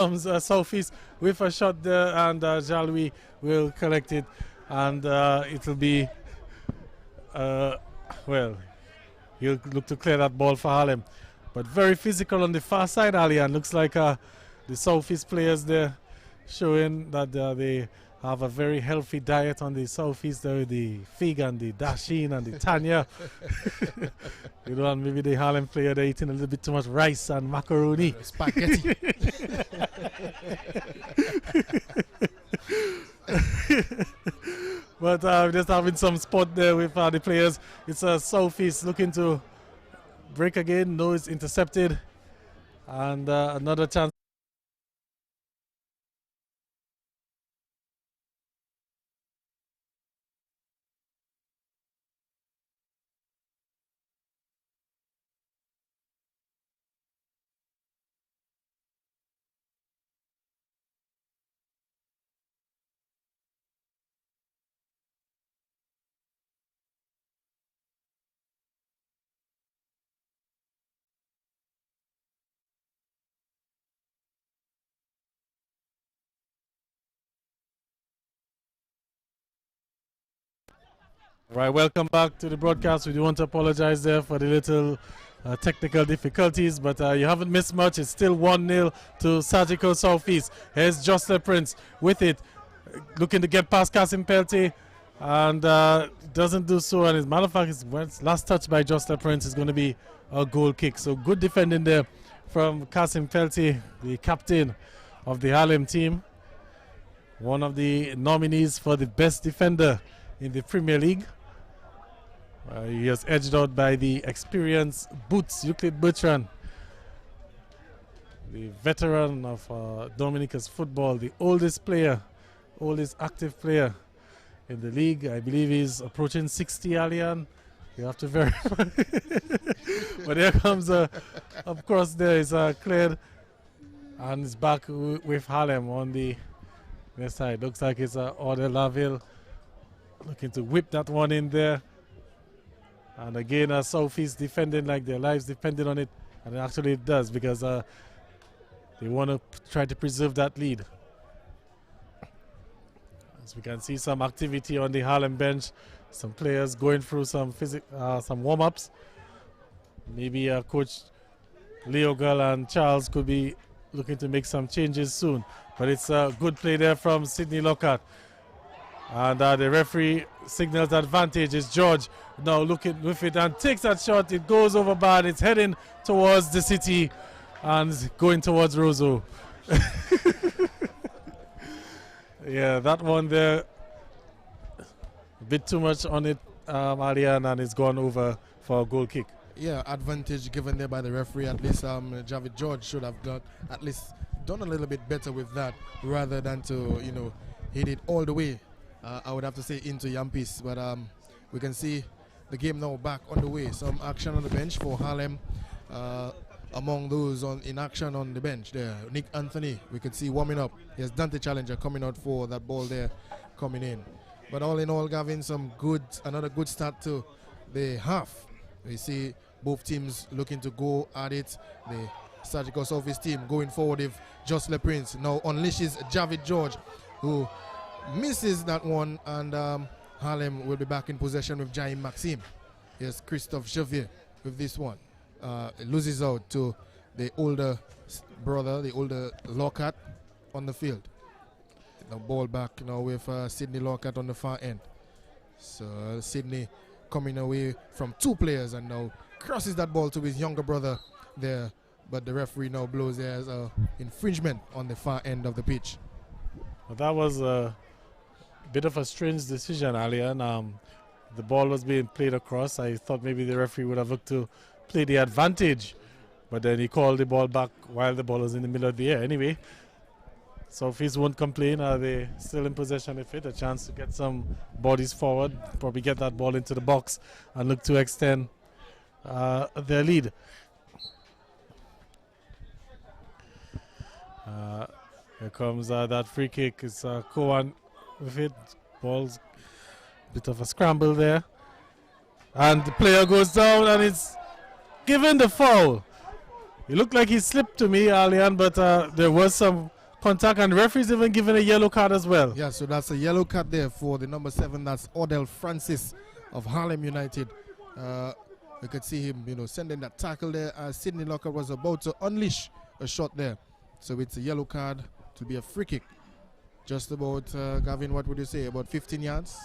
comes Southeast with a shot there, and Jalwi will collect it, and it'll be well, he'll look to clear that ball for Harlem, but very physical on the far side. Alian looks like the Southeast players there showing that they have a very healthy diet on the Southeast there with the Fig and the Dashin and the Tanya. You know, and maybe the Harlem player, they're eating a little bit too much rice and macaroni. Spaghetti. But just having some spot there with the players. It's a Southeast looking to break again. No, it's intercepted. And another chance. Right, welcome back to the broadcast. We do want to apologize there for the little technical difficulties, but you haven't missed much. It's still 1-0 to Surgical Southeast. Here's Jostler Prince with it, looking to get past Kasim Pelty, and doesn't do so. And as a matter of fact, his last touch by Jostler Prince is going to be a goal kick. So good defending there from Kasim Pelty, the captain of the Harlem team, one of the nominees for the best defender in the Premier League. He was edged out by the experienced Boots, Euclid Bertrand, the veteran of Dominica's football, the oldest active player in the league. I believe he's approaching 60, Alian. You have to verify. But here comes, of course, there is cleared, and it's back with Harlem on the left side. Looks like it's Order Laville looking to whip that one in there. And again, Southeast defending like their lives depended on it. And actually it does, because they want to try to preserve that lead. As we can see some activity on the Harlem bench. Some players going through some warm-ups. Maybe Coach Leo Gull and Charles could be looking to make some changes soon. But it's a good play there from Sidney Lockhart. And the referee signals advantage. Is George now looking with it and takes that shot. It goes over bad. It's heading towards the city and going towards Roseau. Yeah, that one there, a bit too much on it, Ariane, and it's gone over for a goal kick. Yeah, advantage given there by the referee. At least Javid George should have done a little bit better with that, rather than to hit it all the way. I would have to say into Yampis, but we can see the game now back on the way. Some action on the bench for Harlem. Among those in action on the bench there, Nick Anthony, we could see warming up. Here's Dante Challenger coming out for that ball there, coming in. But all in all, Gavin, another good start to the half. We see both teams looking to go at it. The Surgical Southeast team going forward with Jostler Prince now unleashes Javid George, who misses that one, and Harlem will be back in possession with Jaime Maxime. Here's Christophe Javier with this one. It loses out to the older brother, the older Lockhart on the field. The ball back now with Sidney Lockhart on the far end. So Sidney coming away from two players and now crosses that ball to his younger brother there. But the referee now blows there as an infringement on the far end of the pitch. Well, that was a bit of a strange decision, Alian. The ball was being played across. I thought maybe the referee would have looked to play the advantage, but then he called the ball back while the ball was in the middle of the air. Anyway, Southeast won't complain. Are they still in possession of it? A chance to get some bodies forward, probably get that ball into the box and look to extend their lead. Here comes that free kick. It's Koan with it. Ball's bit of a scramble there. And the player goes down and it's given the foul. It looked like he slipped to me, Alian, but there was some contact, and the referee's even given a yellow card as well. Yeah, so that's a yellow card there for the number 7. That's Odell Francis of Harlem United. We could see him, sending that tackle there as Sidney Locker was about to unleash a shot there. So it's a yellow card to be a free kick. Just about, Gavin, what would you say, about 15 yards?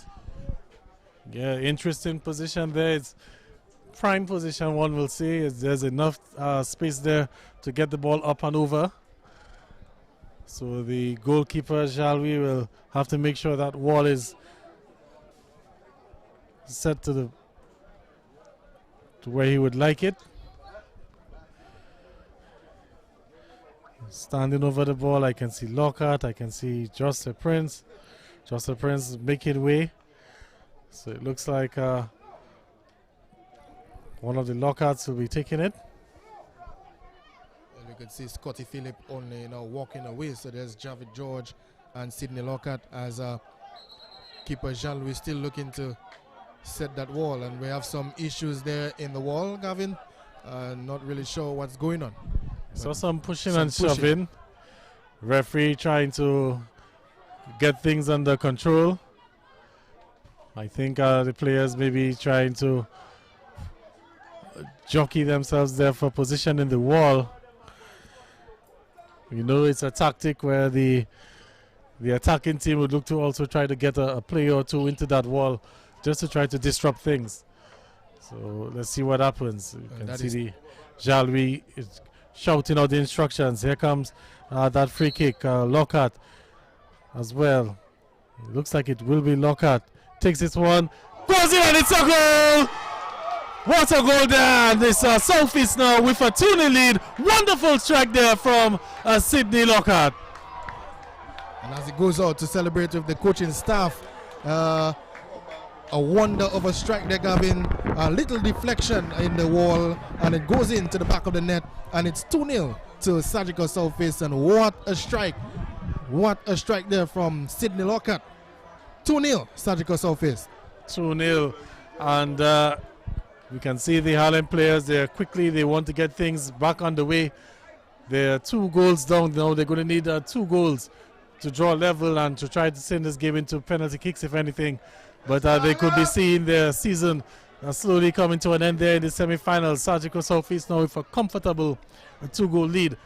Yeah, interesting position there. It's prime position, one will say. There's enough space there to get the ball up and over. So the goalkeeper, Jalwi, will have to make sure that wall is set to where he would like it. Standing over the ball, I can see Lockhart, I can see Jocelyn Prince. Jocelyn Prince is making way. So it looks like one of the Lockharts will be taking it. And you can see Scotty Phillip only walking away. So there's Javid George and Sidney Lockhart as keeper Jean-Louis still looking to set that wall. And we have some issues there in the wall, Gavin. Not really sure what's going on. So some pushing and shoving. Referee trying to get things under control. I think the players may be trying to jockey themselves there for position in the wall. It's a tactic where the attacking team would look to also try to get a player or two into that wall just to try to disrupt things. So let's see what happens. You can see the Jalwi is shouting out the instructions. Here comes that free kick. Lockhart as well. It looks like it will be Lockhart. Takes this one. Goes in and it's a goal! What a goal there! And this Southeast now with a 2-0 lead. Wonderful strike there from Sidney Lockhart. And as he goes out to celebrate with the coaching staff, a wonder of a strike there, Gavin. A little deflection in the wall, and it goes into the back of the net, and it's 2-0 to Surgical Southeast. And what a strike! What a strike there from Sidney Lockhart. 2-0 Surgical Southeast. 2-0, and we can see the Harlem players there quickly. They want to get things back on the way. They're 2 goals down now. They're going to need 2 goals to draw level and to try to send this game into penalty kicks, if anything. But they could be seeing their season slowly coming to an end there in the semi-finals. Surgical Southeast now with a comfortable 2-goal lead.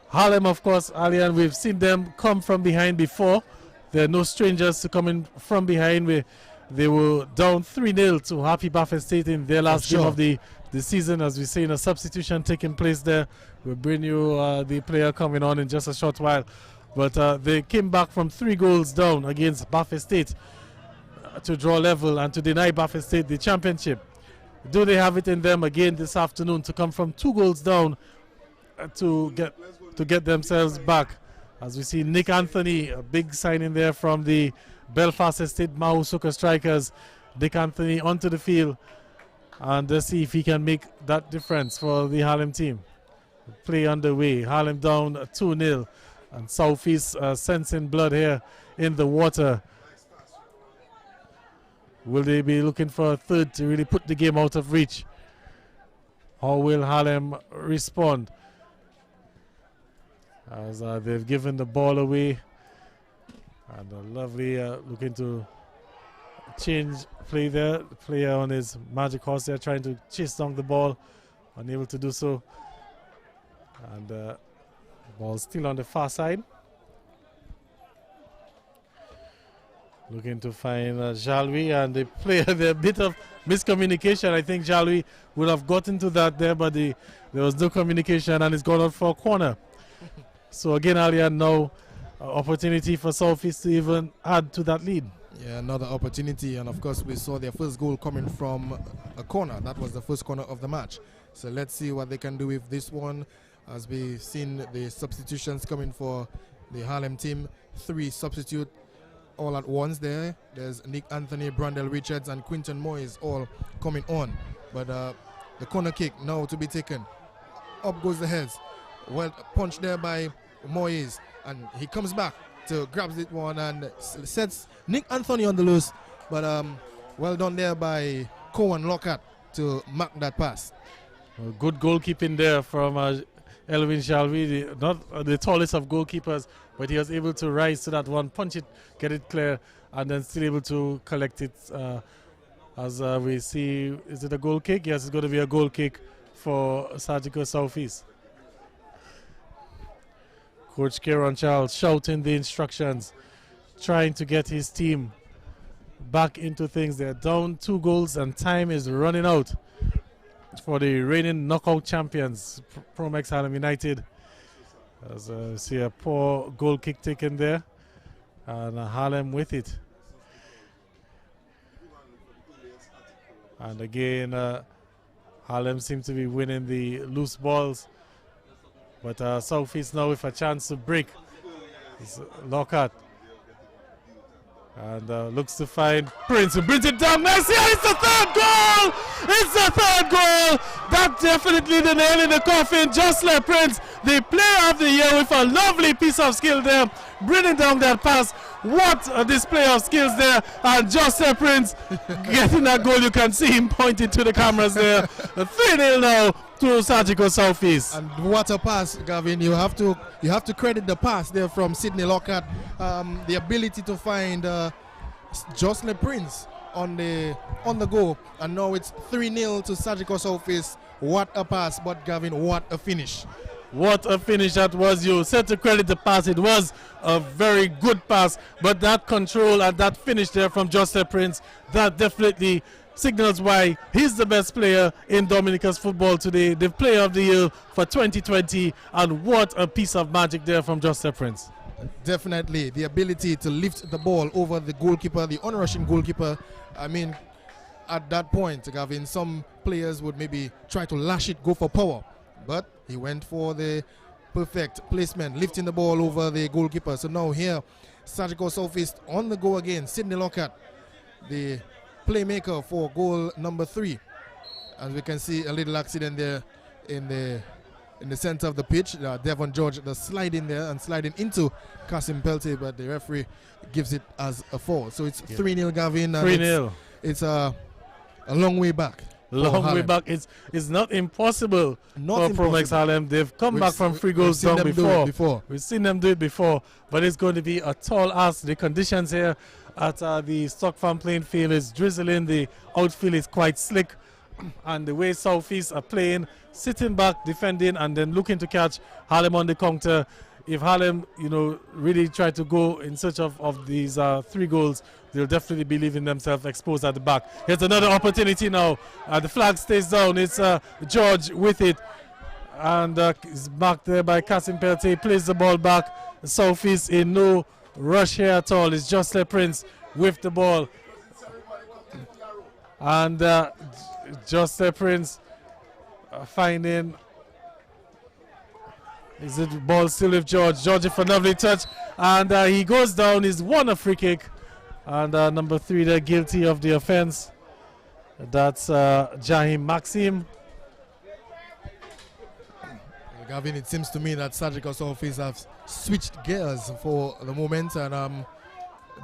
Harlem, of course, Alian, we've seen them come from behind before. They're no strangers to coming from behind. They were down 3-0 to Happy Buffet State in their last game of the season. As we see, in a substitution taking place there. We'll bring you the player coming on in just a short while. But they came back from 3 goals down against Buffet State to draw level and to deny Buffet State the championship. Do they have it in them again this afternoon to come from 2 goals down to get themselves back? As we see Nick Anthony, a big signing there from the Belfast Estate Mahusuka Strikers. Nick Anthony onto the field, and let's see if he can make that difference for the Harlem team. Play underway. Harlem down 2-0, and Southeast sensing blood here in the water. Will they be looking for a third to really put the game out of reach? How will Harlem respond? As they've given the ball away, and a lovely looking to change play there. The player on his magic horse there trying to chase down the ball, unable to do so, and the ball still on the far side. Looking to find Jalwi, and the player there, a bit of miscommunication. I think Jalwi would have gotten to that there, but there was no communication, and it's gone out for a corner. So again, Alian, now opportunity for Southeast to even add to that lead. Yeah, another opportunity, and of course we saw their first goal coming from a corner. That was the first corner of the match. So let's see what they can do with this one, as we've seen the substitutions coming for the Harlem team. 3 substitute all at once there. There's Nick Anthony, Brandel Richards, and Quinton Moyes all coming on. But the corner kick now to be taken. Up goes the heads. Well punched there by Moyes, and he comes back to grabs it one and sets Nick Anthony on the loose. But well done there by Cohen Lockhart to mark that pass. Well, good goalkeeping there from Elvin Shalvi, not the tallest of goalkeepers, but he was able to rise to that one, punch it, get it clear, and then still able to collect it. As we see, is it a goal kick? Yes, it's going to be a goal kick for Surgical Southeast. Coach Kieran Charles shouting the instructions, trying to get his team back into things. They're down 2 goals and time is running out for the reigning knockout champions, Promex Harlem United. As we see a poor goal kick taken there, and Harlem with it. And again, Harlem seems to be winning the loose balls. But Southeast now with a chance to break. It's Lockhart. And looks to find Prince, who brings it down nicely. It's the 3rd goal! It's the 3rd goal! That's definitely the nail in the coffin. Jocelyn Prince, the player of the year, with a lovely piece of skill there, bringing down that pass. What a display of skills there. And Jocelyn Prince getting that goal. You can see him pointing to the cameras there. 3-0 now to Surgical Southeast. And what a pass, Gavin. You have to credit the pass there from Sidney Lockhart. The ability to find Jocelyn Prince on the go. And now it's 3-0 to Surgical Southeast. What a pass, but Gavin, what a finish. What a finish that was. You said to credit the pass. It was a very good pass, but that control and that finish there from Jocelyn Prince, that definitely signals why he's the best player in Dominica's football today, the player of the year for 2020, and what a piece of magic there from Jocelyn Prince. Definitely the ability to lift the ball over the goalkeeper, the on-rushing goalkeeper. I mean, at that point, Gavin, some players would maybe try to lash it, go for power, but he went for the perfect placement, lifting the ball over the goalkeeper. So now here, Surgical Southeast on the go again. Sidney Lockhart, the playmaker for goal number 3. As we can see, a little accident there in the center of the pitch. Devon George, the sliding there and sliding into Kasim Peltier, but the referee gives it as a foul. So it's 3-0, Gavin. 3-0. It's a long way back. Long way back. It's not impossible for Promex Harlem. They've come back from 3 goals down before. We've seen them do it before, but it's going to be a tall ask. The conditions here at the Stock Farm playing field is drizzling. The outfield is quite slick, and the way Southeast are playing, sitting back, defending, and then looking to catch Harlem on the counter. If Harlem, really try to go in search of these 3 goals, they'll definitely be leaving themselves exposed at the back. Here's another opportunity now. The flag stays down. It's George with it. And is marked there by Kasim Peltier. Plays the ball back. Southeast in no rush here at all. It's Jocelyn Prince with the ball. And Jocelyn Prince finding... Is it ball still with George? George with a lovely touch. And he goes down. He's won a free kick. And number 3 there, guilty of the offense. That's Jahim Maxim. Gavin, it seems to me that Surgical Southeast have switched gears for the moment, and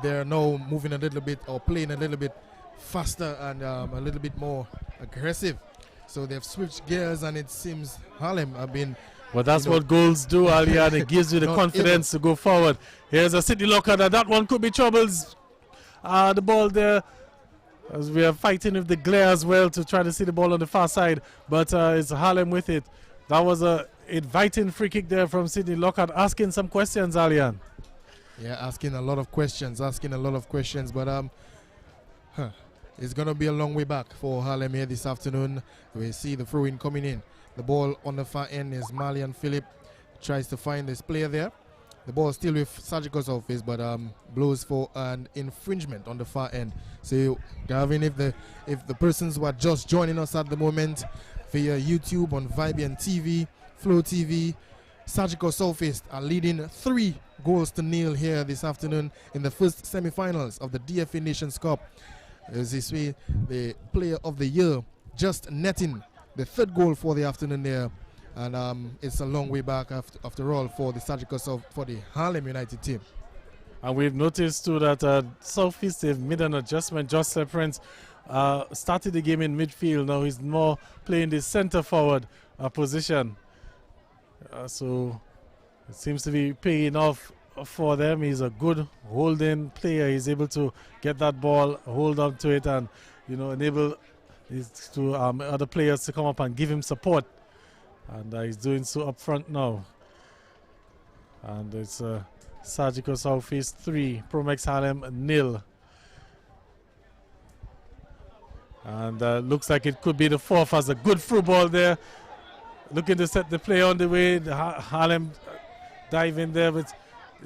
they're now moving a little bit, or playing a little bit faster and a little bit more aggressive. So they've switched gears, and it seems Harlem have been... Well, that's what goals do, Alian. It gives you the confidence to go forward. Here's a Sidney Lockhart. That one could be troubles. The ball there, as we are fighting with the glare as well to try to see the ball on the far side. But it's Harlem with it. That was a inviting free kick there from Sidney Lockhart, asking some questions, Alian. Yeah, asking a lot of questions. But it's going to be a long way back for Harlem here this afternoon. We see the throw-in coming in. The ball on the far end is Marlian Phillip. Tries to find this player there. The ball still with Surgical Southeast, but blows for an infringement on the far end. So, Gavin, if the persons who are just joining us at the moment via YouTube on Vibian TV, Flow TV, Surgical Southeast are leading 3-0 here this afternoon in the first semi-finals of the DFA Nations Cup. As this way, the player of the year just netting the 3rd goal for the afternoon there. And it's a long way back after all for the Harlem United team. And we've noticed too that Southeast, they've made an adjustment. Jocelyn Prince started the game in midfield. Now he's more playing the center forward position. So it seems to be paying off for them. He's a good holding player. He's able to get that ball, hold on to it, and enable to other players to come up and give him support. And he's doing so up front now. And it's Surgical Southeast 3, Promex Harlem 0. And looks like it could be the fourth as a good through ball there. Looking to set the play on the way. Harlem dive in there with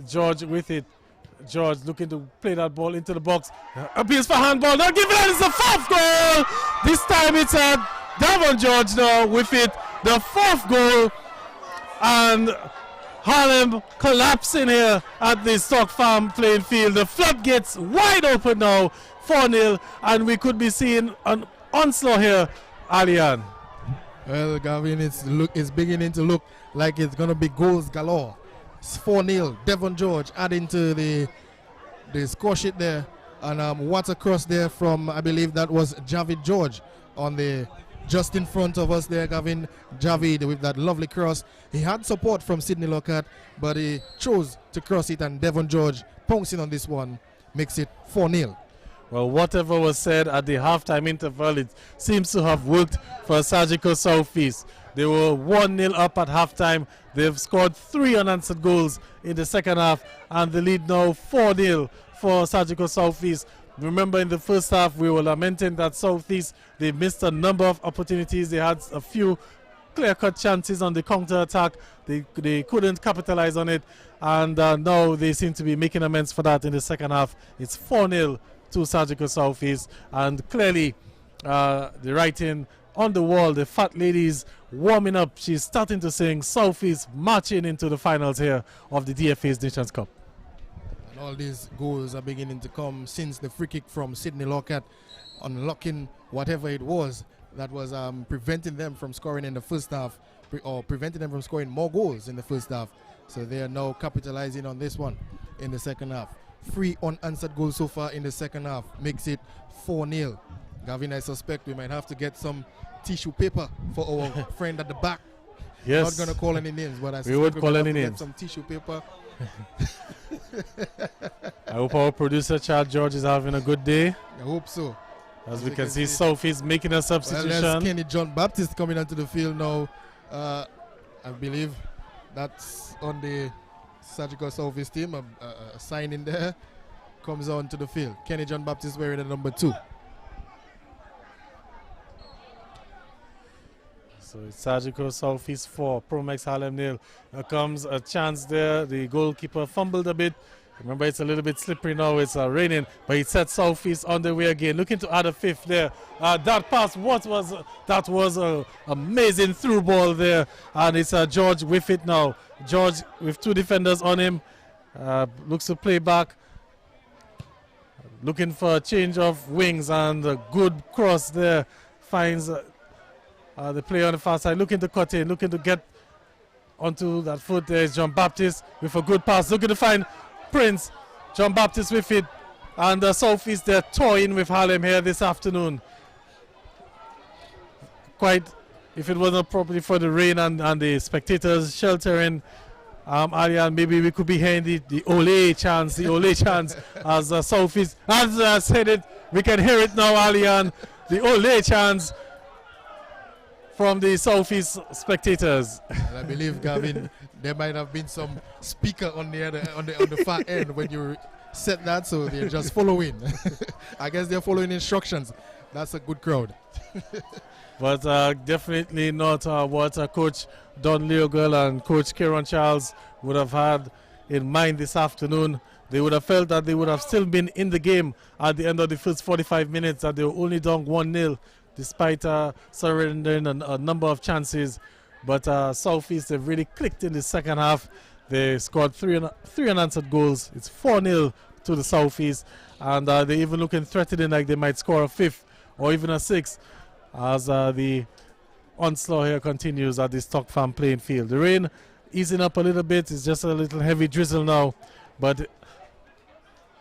George with it. George looking to play that ball into the box. Appeals for handball. Now give it out. It's the fourth goal. This time it's Davon George now with it. The fourth goal. And Harlem collapsing here at the Stock Farm playing field. The floodgates wide open now. 4-0. And we could be seeing an onslaught here, Alian. Well, Gavin, it's beginning to look like it's going to be goals galore. It's 4-0. Devon George adding to the score sheet there. And what a cross there from, I believe that was Javid George on the just in front of us there, Gavin. Javid with that lovely cross. He had support from Sidney Lockhart, but he chose to cross it, and Devon George pouncing on this one makes it 4-0. Well, whatever was said at the halftime interval, it seems to have worked for Surgical Southeast. They were 1-0 up at halftime. They've scored 3 unanswered goals in the second half, and the lead now 4-0 for Surgical Southeast. Remember, in the first half, we were lamenting that Southeast, they missed a number of opportunities. They had a few clear-cut chances on the counter-attack. They couldn't capitalize on it, and now they seem to be making amends for that in the second half. It's 4-0 to Surgical Southeast, and clearly the writing on the wall, the fat lady's warming up. She's starting to sing Southeast marching into the finals here of the DFA's Nations Cup. And all these goals are beginning to come since the free kick from Sidney Lockhart, unlocking whatever it was that was preventing them from scoring in the first half, or preventing them from scoring more goals in the first half. So they are now capitalizing on this one in the second half. 3 unanswered goals so far in the second half makes it 4-0. Gavin, I suspect we might have to get some tissue paper for our friend at the back. Yes. Not going to call any names, but I suspect we would call any names. Get some tissue paper. I hope our producer Chad George is having a good day. I hope so. As we can see, Southeast making a substitution. Well, there's Kenny John Baptist coming onto the field now. I believe that's on the Surgical Southeast team. A sign in there comes on to the field. Kenny John Baptist wearing the number 2. So it's Surgical Southeast 4, Promex Harlem 0. Here comes a chance there. The goalkeeper fumbled a bit. Remember, it's a little bit slippery now. It's raining, but he set Southeast on the way again. Looking to add a fifth there. That pass, that was an amazing through ball there. And it's George with it now. George with 2 defenders on him. Looks to play back. Looking for a change of wings, and a good cross there. Finds the player on the far side. Looking to cut in, looking to get onto that foot. There's John Baptist with a good pass. Looking to find Prince. John Baptist with it. And the Southeast, they're toying with Harlem here this afternoon. Quite, if it wasn't properly for the rain and the spectators sheltering, Ariane, maybe we could be hearing the Ole chants, as Southeast. As I said it, we can hear it now, Ariane. The Ole chants from the Southeast spectators. And I believe, Gavin, there might have been some speaker on the far end when you said that, so they're just following. I guess they're following instructions. That's a good crowd. But definitely not what Coach Don Leogel and Coach Kieran Charles would have had in mind this afternoon. They would have felt that they would have still been in the game at the end of the first 45 minutes, that they were only down 1-0 despite surrendering a number of chances. But Southeast, they've really clicked in the second half. They scored 3 unanswered goals. It's 4-0 to the Southeast. And they're even looking threatening like they might score a 5th or even a 6th as the onslaught here continues at the Stock Farm playing field. The rain easing up a little bit. It's just a little heavy drizzle now. But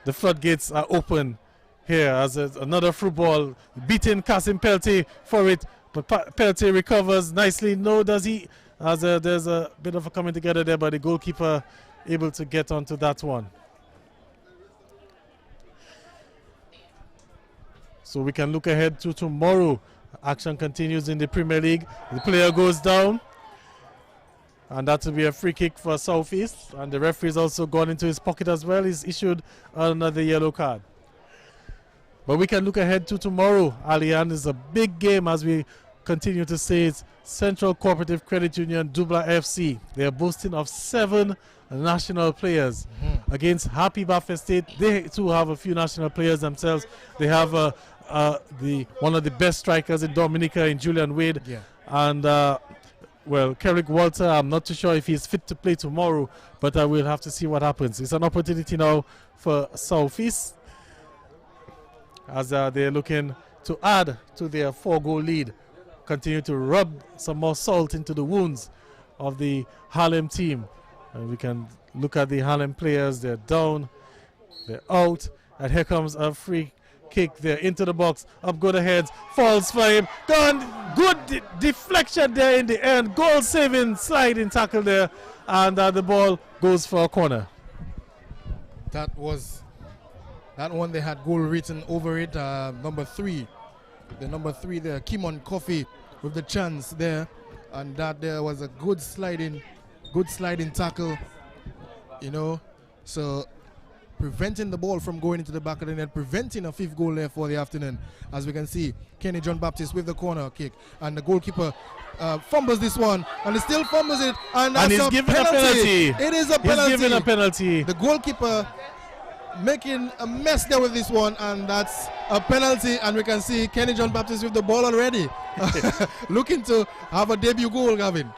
the floodgates are open here as another through ball. Beating Kasim Peltier for it. But Peltier recovers nicely. No, does he? as there's a bit of a coming together there, but the goalkeeper able to get onto that one. So we can look ahead to tomorrow. Action continues in the Premier League. The player goes down, and that will be a free kick for Southeast. And the referee's also gone into his pocket as well. He's issued another yellow card. But we can look ahead to tomorrow. Allianz is a big game, as we continue to say. It's Central Cooperative Credit Union Dubla FC. They are boasting of 7 national players against Happy Buffet State. They too have a few national players themselves. They have one of the best strikers in Dominica, in Julian Wade. Yeah. And well, Kerrick Walter, I'm not too sure if he's fit to play tomorrow, but we'll have to see what happens. It's an opportunity now for Southeast, as they're looking to add to their 4-goal lead, continue to rub some more salt into the wounds of the Harlem team. And we can look at the Harlem players. They're down, they're out, and here comes a free kick. They're into the box, up go the heads, falls for him, gone, good deflection there in the end, goal saving, sliding tackle there, and the ball goes for a corner. That one, they had goal written over it. Number 3, the number 3 there, Kimon Coffee with the chance there, and that there was a good sliding tackle, you know, so preventing the ball from going into the back of the net, preventing a 5th goal there for the afternoon. As we can see, Kenny John Baptist with the corner kick, and the goalkeeper fumbles this one, and he still fumbles it, and that's he's given a penalty. It is a penalty. He's given a penalty. The goalkeeper making a mess there with this one, and that's a penalty. And we can see Kenny John Baptist with the ball already, looking to have a debut goal, Gavin.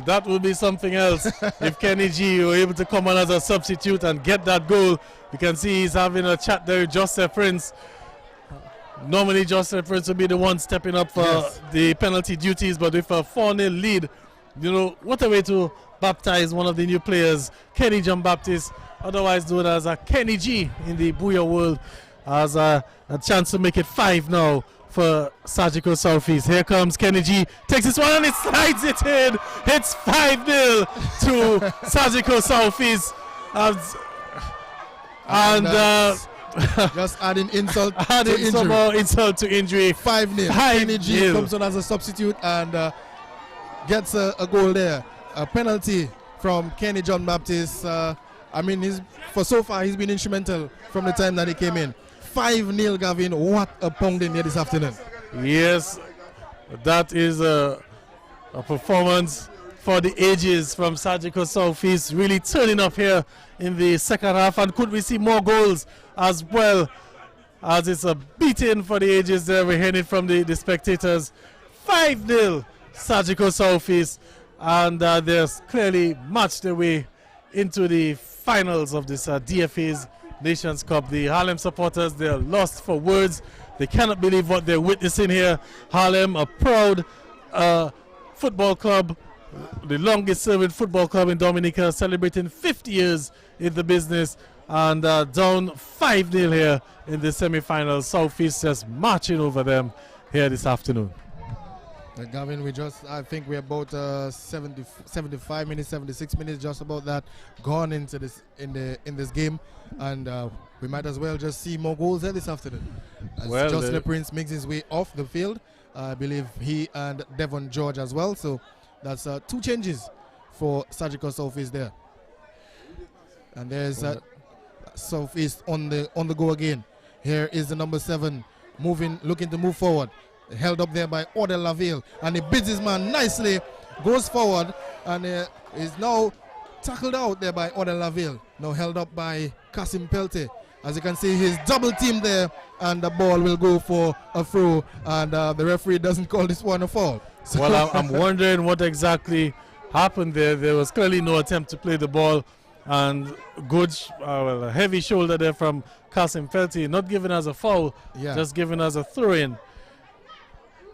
That would be something else if Kenny G were able to come on as a substitute and get that goal. You can see he's having a chat there with Joseph Prince. Normally Joseph Prince would be the one stepping up for the penalty duties, but with a 4-0 lead, you know, what a way to baptize one of the new players, Kenny John Baptist, otherwise known as Kenny G in the Booyah world, has a chance to make it 5 now for Sagicor Southeast. Here comes Kenny G, takes this one and it slides it in. It's 5-0 to Sagicor Southeast. And just adding insult adding to some injury. more insult to injury. 5-0. Kenny G comes on as a substitute and gets a goal there. A penalty from Kenny John Baptist. I mean, so far he's been instrumental from the time that he came in. 5-0, Gavin. What a pounding here this afternoon. Yes, that is a performance for the ages from Sagicor Southeast, really turning up here in the second half. And could we see more goals as well, as it's a beating for the ages there. We're hearing it from the spectators. 5-0 Sagicor Southeast, and they're clearly matched their way into the finals of this DFA's Nations Cup. The Harlem supporters, they're lost for words. They cannot believe what they're witnessing here. Harlem, a proud football club, the longest serving football club in Dominica, celebrating 50 years in the business, and down 5-0 here in the semi-finals. Southeast just marching over them here this afternoon. Gavin, I think we're about 75 minutes, 76 minutes, just about that, gone into this in this game, and we might as well just see more goals there this afternoon. As Jocelyn Prince makes his way off the field, I believe he and Devon George as well. So that's 2 changes for Sagicor Southeast there, and there's Southeast on the go again. Here is the number 7 looking to move forward. Held up there by Odell Laville, and he bids his man nicely, goes forward, and is now tackled out there by Odell Laville. Now held up by Kasim Pelte. As you can see, he's double teamed there, and the ball will go for a throw, and the referee doesn't call this one a foul. So well, I'm wondering what exactly happened there. There was clearly no attempt to play the ball, and good, a heavy shoulder there from Kasim Pelte, not given as a foul, just given as a throw-in.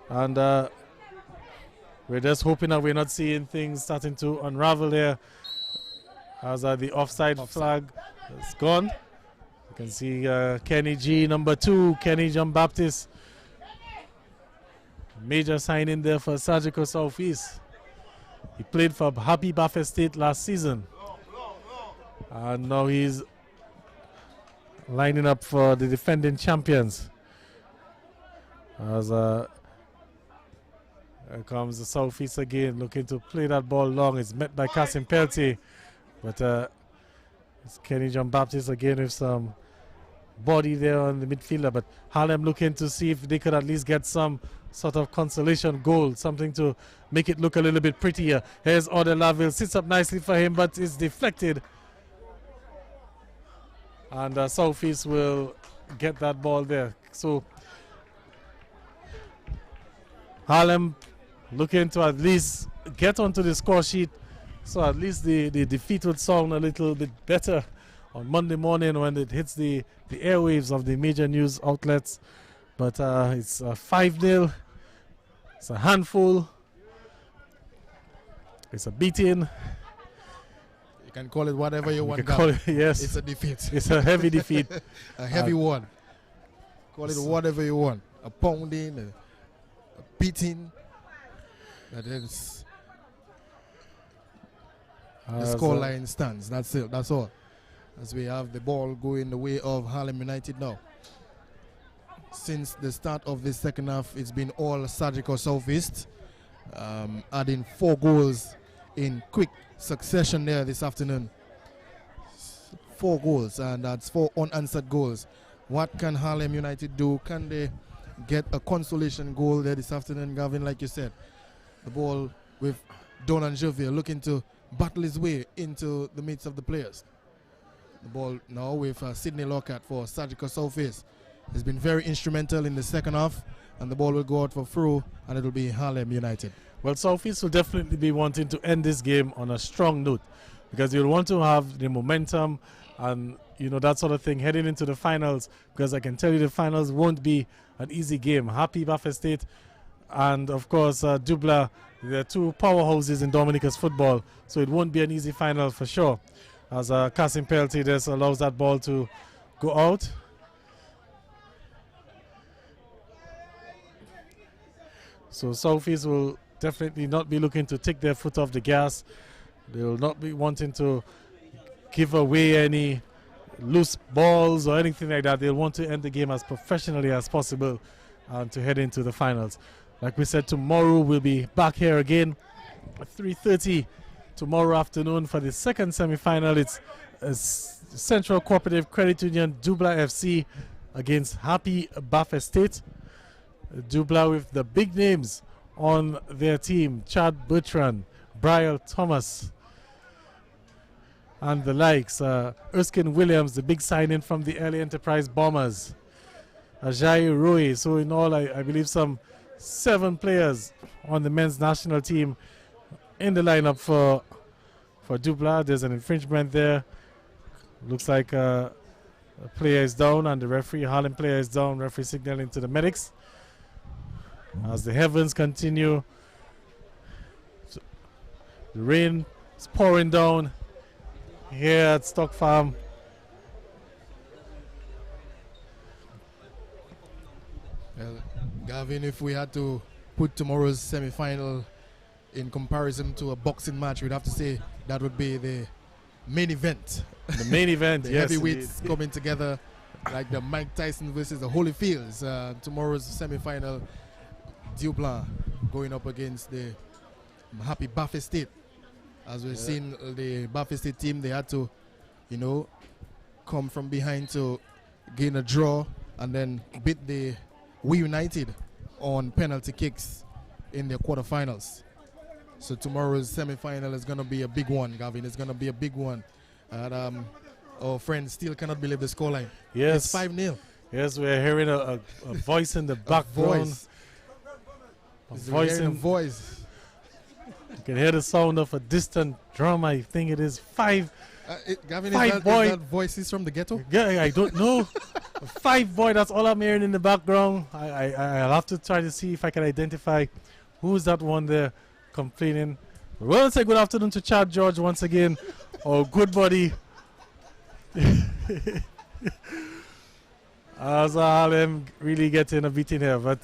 And we're just hoping that we're not seeing things starting to unravel there, as the offside flag is gone. You can see Kenny G, number 2, Kenny John Baptist. Major signing there for Sagicor Southeast. He played for Happy Buffet State last season. And now he's lining up for the defending champions. As here comes the Southeast again, looking to play that ball long. It's met by Kasim Peltier. But it's Kenny John Baptist again with some body there on the midfielder. But Harlem looking to see if they could at least get some sort of consolation goal, something to make it look a little bit prettier. Here's Ode Laville, sits up nicely for him, but it's deflected. And Southeast will get that ball there. So Harlem looking to at least get onto the score sheet, so at least the defeat would sound a little bit better on Monday morning when it hits the airwaves of the major news outlets. But it's 5-0. It's a handful. It's a beating. You can call it whatever you want. Call it, yes. It's a defeat. It's a heavy defeat. A heavy one. Call it whatever you want. A pounding, a beating. That is the scoreline stands. That's it. That's all. As we have the ball going the way of Harlem United now. Since the start of the second half, it's been all Surgical Southeast, adding 4 goals in quick succession there this afternoon. 4 goals, and that's 4 unanswered goals. What can Harlem United do? Can they get a consolation goal there this afternoon, Gavin? Like you said, the ball with Donan Jovier looking to battle his way into the midst of the players. The ball now with Sidney Lockhart for Surgical Southeast. He's been very instrumental in the second half, and the ball will go out for through, and it'll be Harlem United. Well, Southeast will definitely be wanting to end this game on a strong note, because you'll want to have the momentum and that sort of thing heading into the finals, because I can tell you the finals won't be an easy game. Happy Buffet State and of course Dubla, they're 2 powerhouses in Dominica's football, so it won't be an easy final for sure. As Kasim Peltier just allows that ball to go out. So Southeast will definitely not be looking to take their foot off the gas. They will not be wanting to give away any loose balls or anything like that. They'll want to end the game as professionally as possible and to head into the finals. Like we said, tomorrow we'll be back here again at 3:30 tomorrow afternoon for the second semi-final. It's Central Cooperative Credit Union Dubla FC against Happy Buffet State. Dubla with the big names on their team: Chad Bertrand, Brian Thomas, and the likes. Erskine Williams, the big signing from the Early Enterprise Bombers. Ajayi Roy. So in all, I believe some 7 players on the men's national team in the lineup for Dubla. There's an infringement there. Looks like a player is down, and the referee, Harlem player is down. Referee signaling to the medics. As the heavens continue, so the rain is pouring down here at Stock Farm. Well, Gavin, if we had to put tomorrow's semi-final in comparison to a boxing match, we'd have to say that would be the main event. The main event, the yes. Heavyweights coming together like the Mike Tyson versus the Holyfields. Tomorrow's semi-final, Dubla going up against the Happy Buffet State. As we've seen, the Buffet State team, they had to, come from behind to gain a draw and then beat the We United on penalty kicks in the quarterfinals. So tomorrow's semi-final is going to be a big one, Gavin. It's going to be a big one. And our friends still cannot believe the scoreline. Yes. It's 5-0. Yes, we're hearing a voice in the background. A voice. You can hear the sound of a distant drum. I think it is 5. Gavin, Five is boy. that voices from the ghetto? Yeah, I don't know. 5 boy, that's all I'm hearing in the background. I'll have to try to see if I can identify who's that one there complaining. Well, let's say good afternoon to Chad George once again. Oh, good buddy. As Harlem really getting a beating here, but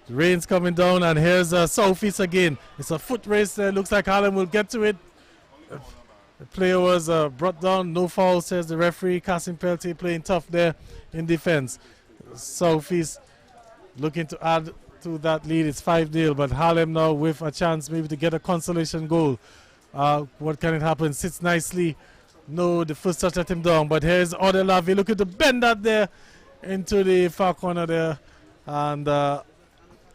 The rain's coming down, and here's Southeast again. It's a foot race there. Looks like Harlem will get to it. The player was brought down. No foul, says the referee. Kasim Peltier playing tough there in defense. Southeast looking to add to that lead. It's 5-0, but Harlem now with a chance maybe to get a consolation goal. What can it happen? Sits nicely. No, the first touch let him down, but here's Odelavi looking to bend that there into the far corner there. And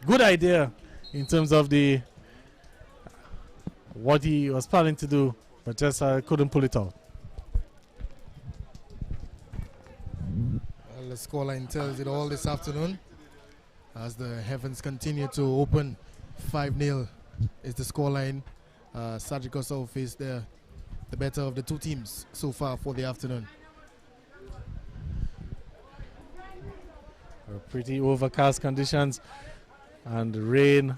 good idea in terms of the what he was planning to do, but just couldn't pull it out. Well, the scoreline tells it all this afternoon as the heavens continue to open. 5-0 is the scoreline. Surgical Southeast there, the better of the two teams so far for the afternoon. Pretty overcast conditions, and the rain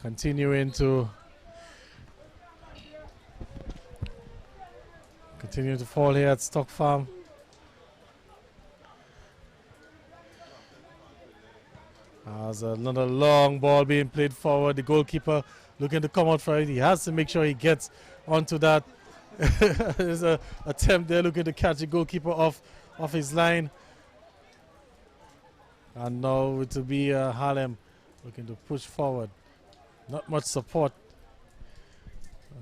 continuing to fall here at Stock Farm. As another long ball being played forward, the goalkeeper looking to come out for it. He has to make sure he gets onto that. There's an attempt there looking to catch the goalkeeper off his line. And now it will be Harlem looking to push forward. Not much support.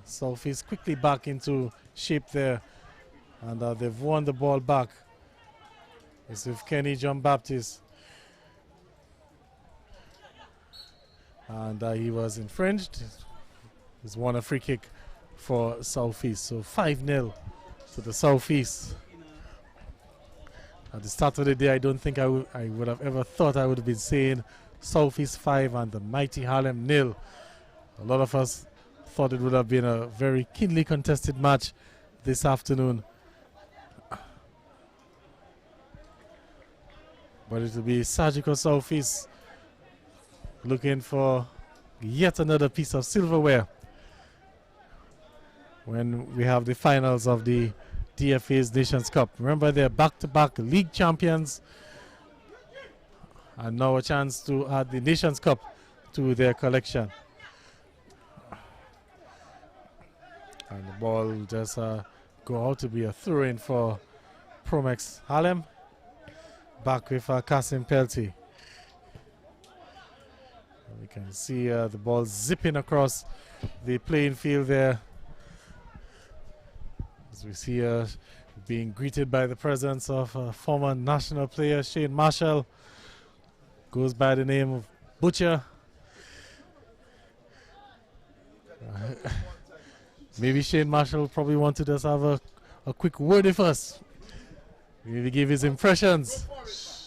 Southeast quickly back into shape there. And they've won the ball back. It's with Kenny John Baptist. And he was infringed. He's won a free kick for Southeast. So 5-0 to the Southeast. At the start of the day, I don't think I would have ever thought I would have been saying Southeast 5 and the mighty Harlem 0. A lot of us thought it would have been a very keenly contested match this afternoon. But it will be Surgical Southeast looking for yet another piece of silverware when we have the finals of the DFA's Nations Cup. Remember, they're back-to-back league champions, and now a chance to add the Nations Cup to their collection. And the ball just go out to be a throw-in for Promex Harlem. Back with Kasim Peltier. We can see the ball zipping across the playing field there. As we see being greeted by the presence of former national player Shane Marshall. Goes by the name of Butcher. Maybe Shane Marshall probably wanted us to have a quick word with us. Maybe give his impressions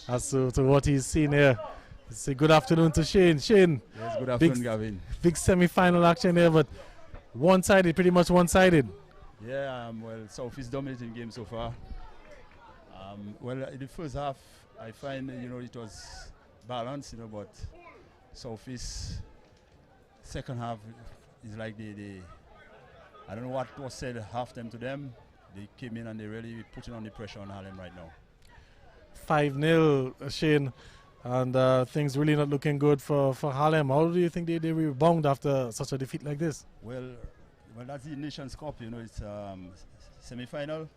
as to what he's seen here. Say good afternoon to Shane. Shane. Yes, good afternoon, Gavin. Big semi-final action here, but one-sided, pretty much one-sided. Yeah, well, Southeast dominating game so far. Well, in the first half, I find, it was balanced, but Southeast second half is like I don't know what was said half-time to them. They came in and they really putting on the pressure on Harlem right now. 5-0, Shane. And things really not looking good for Harlem. How do you think they rebound after such a defeat like this? Well, that's the Nations Cup. It's semi-final,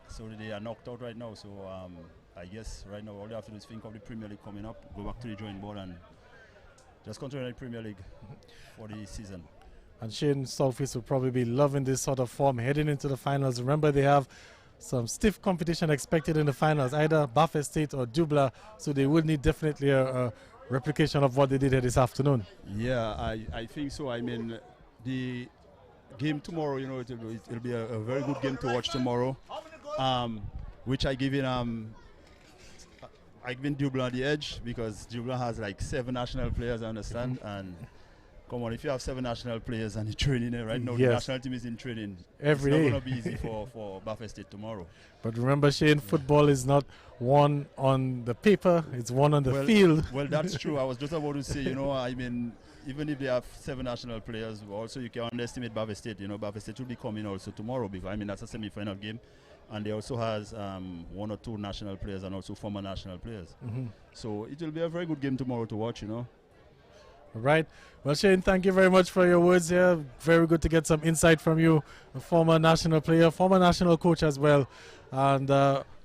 so they are knocked out right now. So I guess right now all they have to do is think of the Premier League coming up, go back to the drawing board, and just continue the Premier League for the season. And Shane, Southeast will probably be loving this sort of form heading into the finals. Remember, they have some stiff competition expected in the finals, either Buffet State or Dubla, so they will need definitely a replication of what they did here this afternoon. Yeah, I think so. I mean, the game tomorrow, it'll be a very good game to watch tomorrow, which I give in Dubla the edge, because Dubla has like 7 national players, I understand, and come on, if you have 7 national players and you're training right now, the national team is in training. Every day. It's not going to be easy for Buffet State tomorrow. But remember, Shane, football is not won on the paper, it's won on the field. Well, that's true. I was just about to say, I mean, even if they have 7 national players, also you can underestimate Buffet State. Buffet State will be coming also tomorrow, because, I mean, that's a semi-final game. And they also has 1 or 2 national players and also former national players. So it will be a very good game tomorrow to watch, All right. Well, Shane, thank you very much for your words here. Very good to get some insight from you, a former national player, former national coach as well. And,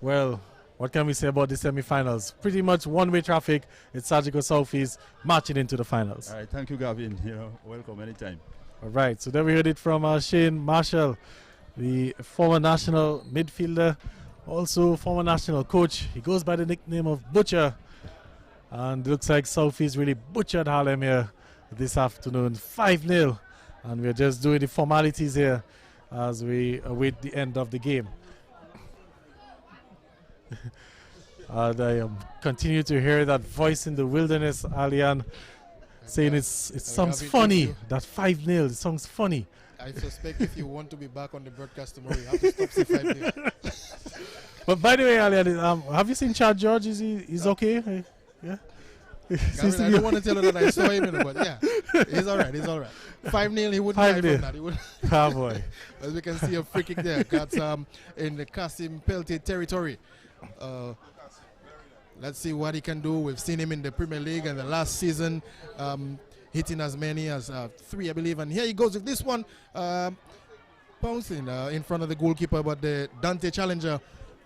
well, what can we say about the semi-finals? Pretty much one-way traffic. It's Surgical Southeast marching into the finals. All right, thank you, Gavin. Welcome anytime. All right, so there we heard it from Shane Marshall, the former national midfielder, also former national coach. He goes by the nickname of Butcher. And it looks like Southeast really butchered Harlem here this afternoon, 5-0. And we're just doing the formalities here as we await the end of the game. And I continue to hear that voice in the wilderness, Alian, saying it sounds funny, that 5-0, it sounds funny. I suspect if you want to be back on the broadcast tomorrow, you have to stop saying 5-0. But by the way, Alian, have you seen Chad George? He's okay? Yeah. Gavin, I don't want to tell you that I saw him, but yeah, he's all right. 5-0, he wouldn't die from that. He would. Ah, boy. As we can see, a free kick there. Got in the Kasim Peltier territory. Let's see what he can do. We've seen him in the Premier League and the last season, hitting as many as 3, I believe. And here he goes with this one, bouncing in front of the goalkeeper, but the Dante challenger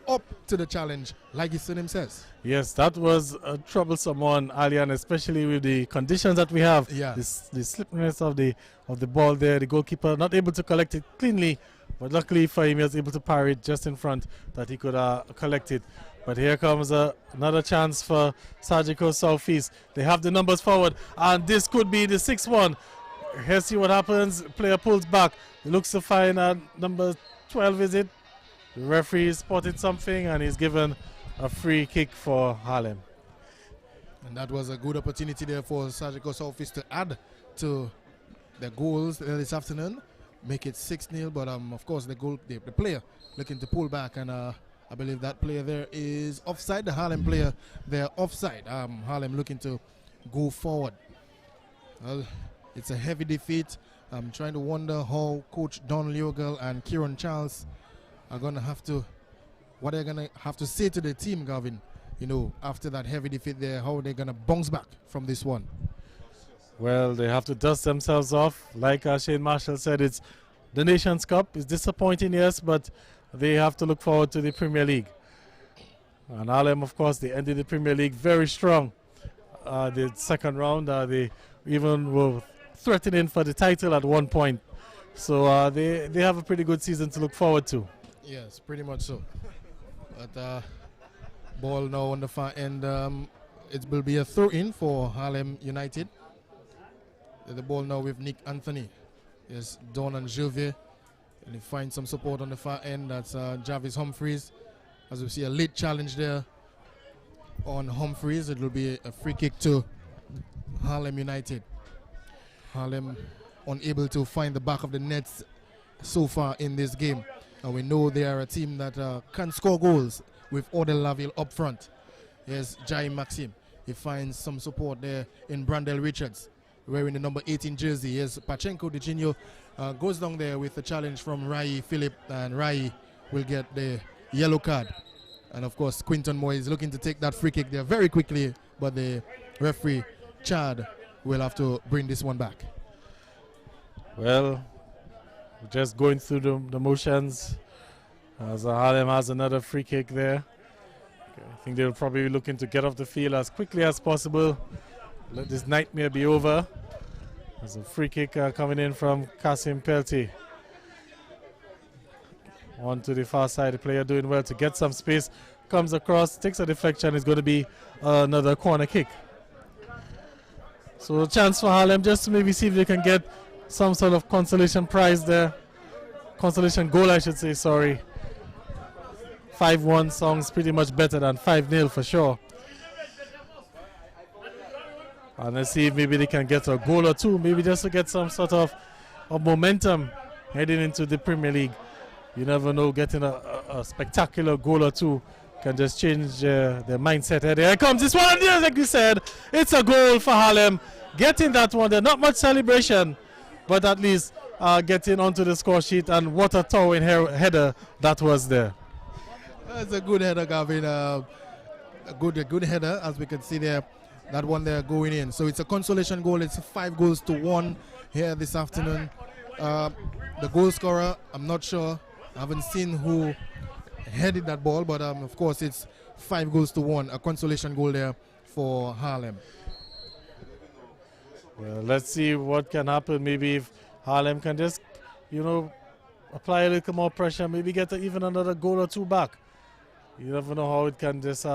up to the challenge, like his name says. Yes, that was a troublesome one, Alian, especially with the conditions that we have. Yeah. The slippery of the ball there. The goalkeeper not able to collect it cleanly, but luckily for him, he was able to parry it just in front that he could collect it. But here comes another chance for Surgical Southeast. They have the numbers forward, and this could be the 6-1. Here's see what happens. Player pulls back. He looks to find number 12, is it? The referee spotted something, and he's given a free kick for Harlem. And that was a good opportunity there for Surgical Southeast to add to the goals this afternoon, make it 6-0. But of course, the player looking to pull back, and I believe that player there is offside. The Harlem player there offside. Harlem looking to go forward. Well, it's a heavy defeat. I'm trying to wonder how Coach Don Leogel and Kieran Charles are going to have to, what they're going to have to say to the team, Gavin, after that heavy defeat there, how they're going to bounce back from this one. Well, they have to dust themselves off. Like Shane Marshall said, it's the Nations Cup. It's disappointing, yes, but they have to look forward to the Premier League. And Harlem, of course, they ended the Premier League very strong. The second round, they even were threatening for the title at one point. So they have a pretty good season to look forward to. Yes, pretty much so. But ball now on the far end. It will be a throw-in for Harlem United. The ball now with Nick Anthony. Yes, Don and Gervais. And he finds some support on the far end. That's Jarvis Humphreys. As we see a late challenge there on Humphreys. It will be a free kick to Harlem United. Harlem unable to find the back of the nets so far in this game. And we know they are a team that can score goals with Odell Laville up front. Here's Jai Maxim. He finds some support there in Brandel Richards, wearing the number 18 jersey. Here's Pachenko Dicinho. Goes down there with a challenge from Rai Phillip, and Rai will get the yellow card. And of course, Quinton Moore is looking to take that free kick there very quickly, but the referee, Chad, will have to bring this one back. Well, just going through the motions as Harlem has another free kick there. I think they'll probably be looking to get off the field as quickly as possible. Let this nightmare be over. There's a free kick coming in from Kasim Peltier. On to the far side, the player doing well to get some space. Comes across, takes a deflection. It's going to be another corner kick. So a chance for Harlem just to maybe see if they can get some sort of consolation prize there. Consolation goal, I should say, sorry. 5-1 sounds pretty much better than 5-0 for sure. And let's see if maybe they can get a goal or two, maybe just to get some sort of momentum heading into the Premier League. You never know, getting a spectacular goal or two can just change their mindset. Here comes this one, and there, like you said, it's a goal for Harlem. Getting that one there, not much celebration, but at least getting onto the score sheet, and what a towering header that was there. That's a good header, Gavin. A good header, as we can see there. That one there going in. So it's a consolation goal. It's 5-1 here this afternoon. The goal scorer, I'm not sure. I haven't seen who headed that ball, but of course it's 5-1. A consolation goal there for Harlem. Well, let's see what can happen. Maybe if Harlem can just, apply a little more pressure, maybe get even another goal or two back. You never know how it can just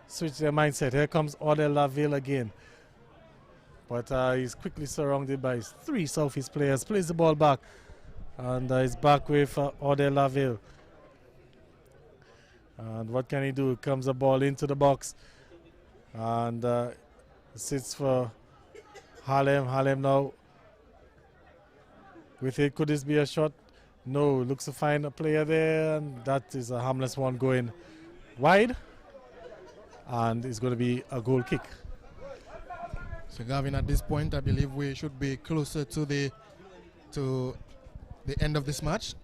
switch their mindset. Here comes Odell Laville again. But he's quickly surrounded by 3 Southeast players. Plays the ball back. And he's back with Odell Laville. And what can he do? Comes the ball into the box. And sits for Harlem. Harlem now with it. Could this be a shot? No. Looks to find a player there. And that is a harmless one going wide. And it's going to be a goal kick. So Gavin, at this point, I believe we should be closer to the end of this match.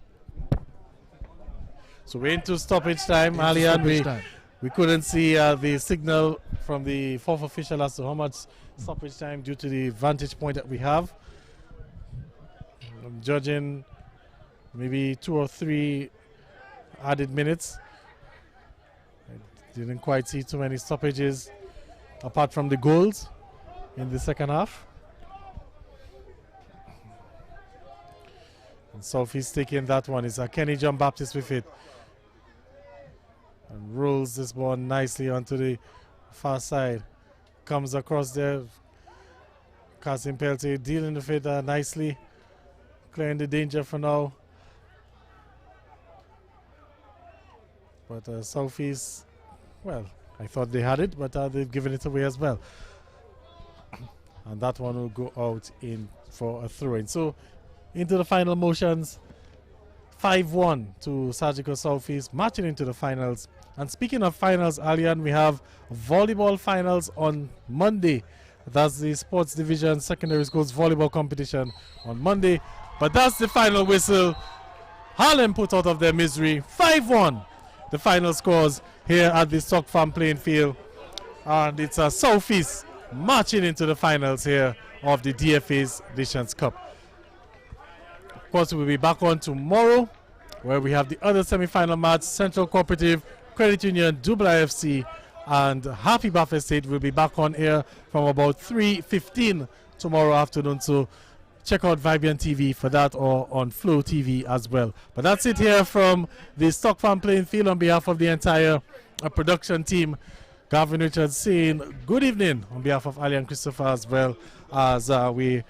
So we're into stoppage time, Alian. We couldn't see the signal from the fourth official as to how much stoppage time due to the vantage point that we have. I'm judging maybe 2 or 3 added minutes. I didn't quite see too many stoppages apart from the goals in the second half. And Sophie's taking that one. It's a Kenny John Baptist with it. And rolls this ball nicely onto the far side. Comes across there. Kasim Peltier dealing with it nicely. Clearing the danger for now. But Sophie's, well, I thought they had it, but they've given it away as well. And that one will go out in for a throw-in. So into the final motions. 5-1 to Surgical Southeast, marching into the finals. And speaking of finals, Alian, we have volleyball finals on Monday. That's the sports division secondary schools volleyball competition on Monday. But that's the final whistle. Harlem put out of their misery. 5-1. The final scores here at the Stock Farm playing field. And it's a Southeast marching into the finals here of the DFA's Nations Cup. Of course, we'll be back on tomorrow where we have the other semi-final match. Central Cooperative, Credit Union, Dubai FC, and Happy Buffet State will be back on air from about 3:15 tomorrow afternoon. So check out Vibian TV for that, or on Flow TV as well. But that's it here from the Stock Farm playing field on behalf of the entire production team. Gavin Richards saying good evening on behalf of Ali and Christopher, as well as we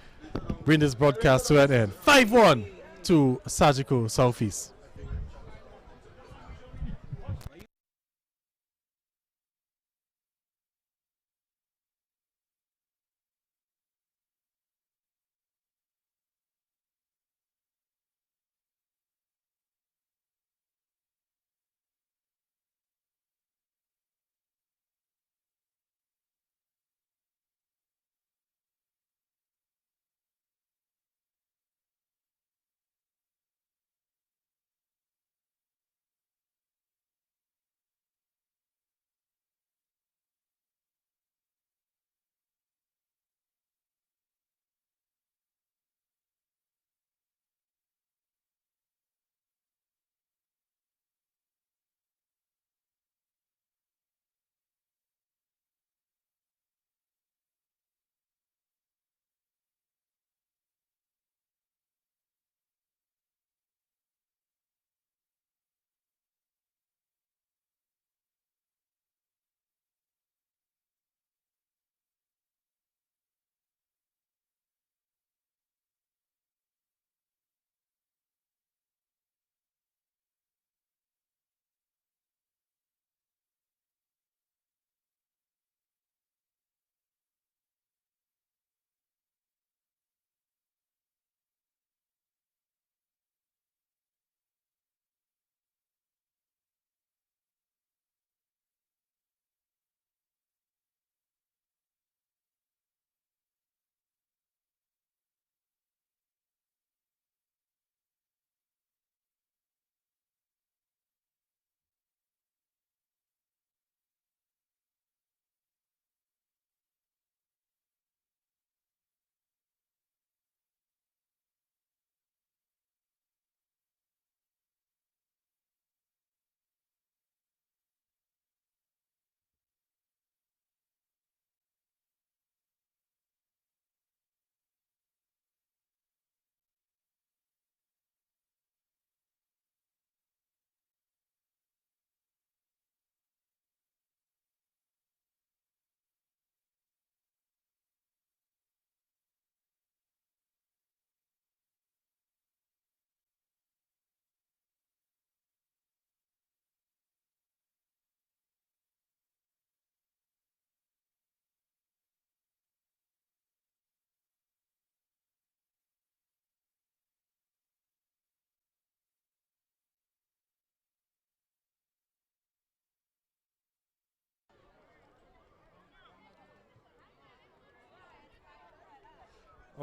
bring this broadcast to an end. 5-1 to Surgical Southeast.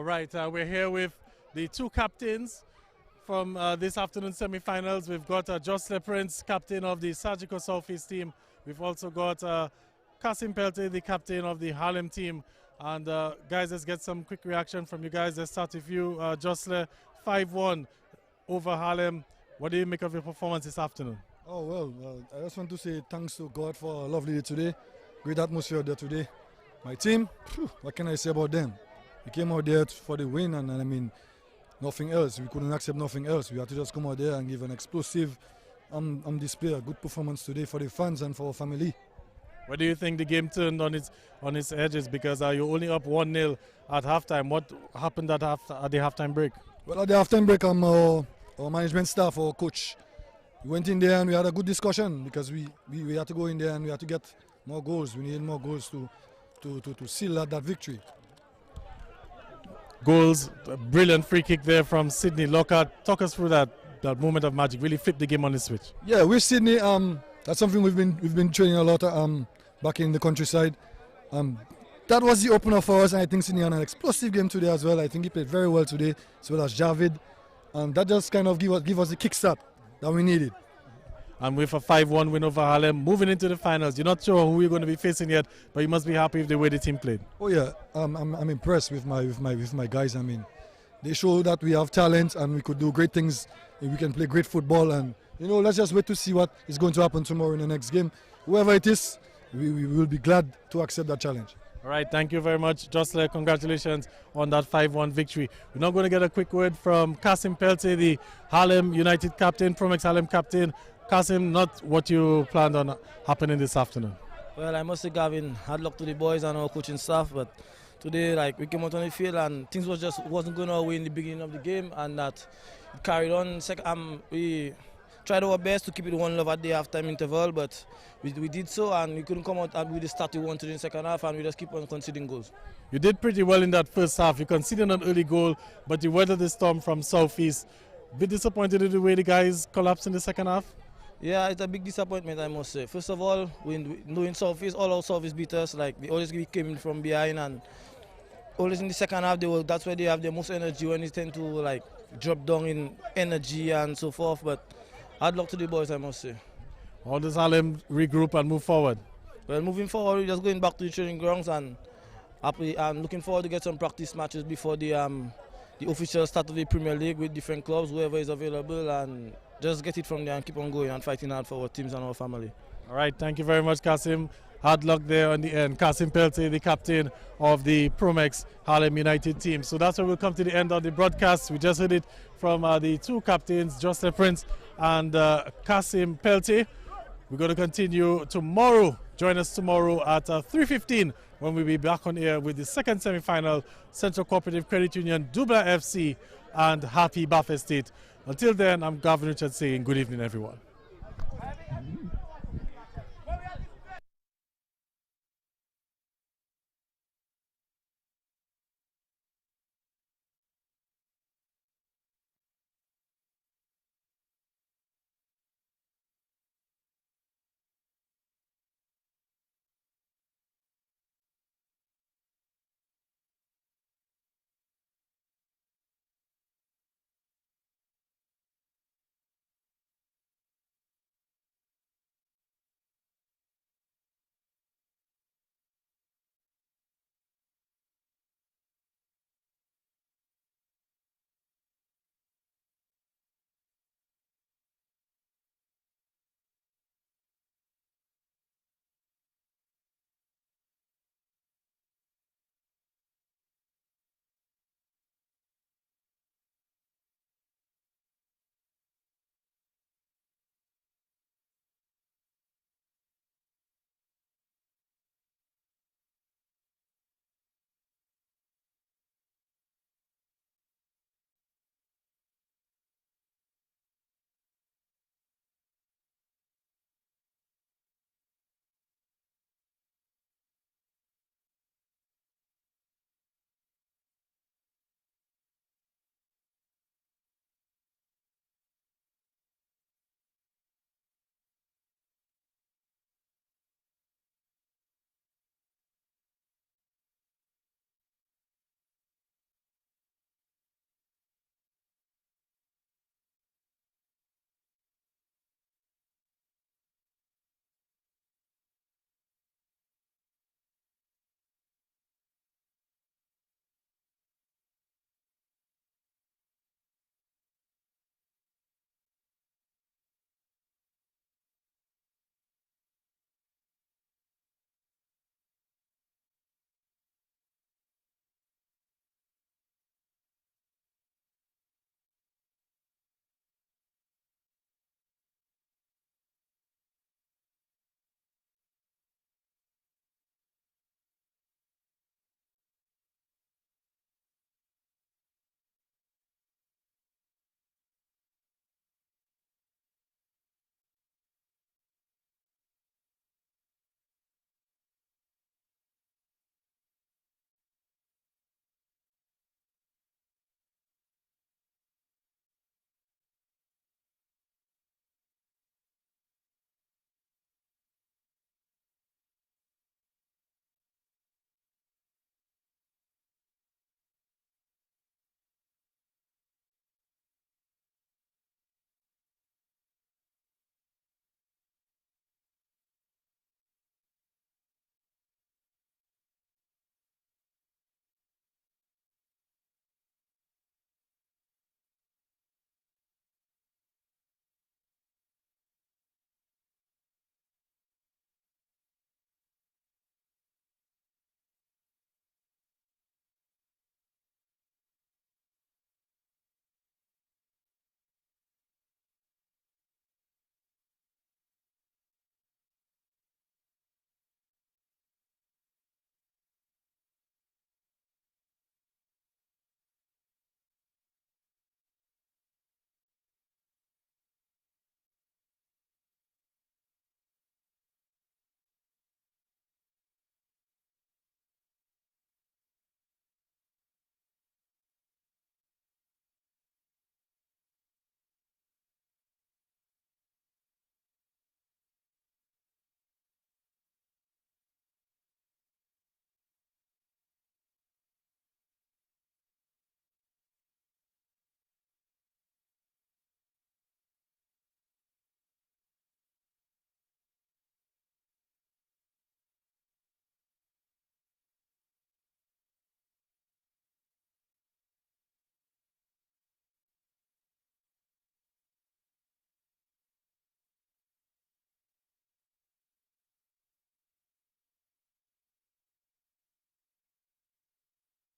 All right, we're here with the two captains from this afternoon's semi-finals. We've got Jocelyn Prince, captain of the Surgical Southeast team. We've also got Kasim Pelte, the captain of the Harlem team. And guys, let's get some quick reaction from you guys. Let's start with you, Jocelyn. 5-1 over Harlem. What do you make of your performance this afternoon? Oh, well, I just want to say thanks to God for a lovely day today. Great atmosphere there today. My team, what can I say about them? We came out there for the win, and I mean, nothing else. We couldn't accept nothing else. We had to just come out there and give an explosive display, a good performance today for the fans and for our family. What do you think the game turned on its edges? Because you're only up 1-0 at halftime. What happened at the halftime break? Well, at the halftime break, our management staff, our coach, we went in there and we had a good discussion because we had to go in there and we had to get more goals. We needed more goals to seal that victory. Goals, a brilliant free kick there from Sydney Lockhart. Talk us through that moment of magic. Really flipped the game on the switch. Yeah, with Sydney, that's something we've been training a lot back in the countryside. That was the opener for us, and I think Sydney had an explosive game today as well. I think he played very well today, as well as Javid, and that just kind of give us the kickstart that we needed. And with a 5-1 win over Harlem, moving into the finals, you're not sure who you're going to be facing yet, but you must be happy with the way the team played. Oh yeah, I'm impressed with my guys. I mean, they show that we have talent and we could do great things. We can play great football, and let's just wait to see what is going to happen tomorrow in the next game. Whoever it is, we will be glad to accept that challenge. All right, thank you very much, Jocelyn. Congratulations on that 5-1 victory. We're now going to get a quick word from Kasim Pelte, the Harlem United captain, Promex Harlem captain. Kasim, not what you planned on happening this afternoon. Well, I must say, Gavin, hard luck to the boys and our coaching staff, but today, we came out on the field and things wasn't going our way in the beginning of the game, and that it carried on. We tried our best to keep it 1-0 at the halftime interval, but we did so, and we couldn't come out with the start we wanted in the second half, and we just keep on conceding goals. You did pretty well in that first half. You conceded an early goal, but you weathered the storm from Southeast. Bit disappointed in the way the guys collapsed in the second half? Yeah, it's a big disappointment, I must say. First of all, knowing Southeast, all our Southeast beat us. They always came in from behind, and always in the second half, that's where they have the most energy, when they tend to drop down in energy and so forth. But hard luck to the boys, I must say. How does Harlem regroup and move forward? Well, moving forward, we're just going back to the training grounds and looking forward to get some practice matches before the official start of the Premier League with different clubs, whoever is available, and just get it from there and keep on going and fighting hard for our teams and our family. All right, thank you very much, Kasim. Hard luck there on the end. Kasim Pelte, the captain of the Promex Harlem United team. So that's where we'll come to the end of the broadcast. We just heard it from the two captains, Jocelyn Prince and Kasim Pelte. We're going to continue tomorrow. Join us tomorrow at 3:15 when we'll be back on air with the second semi-final, Central Cooperative Credit Union, Dubla FC and Happy Bath Estate. Until then, I'm Gavin Richard saying good evening, everyone.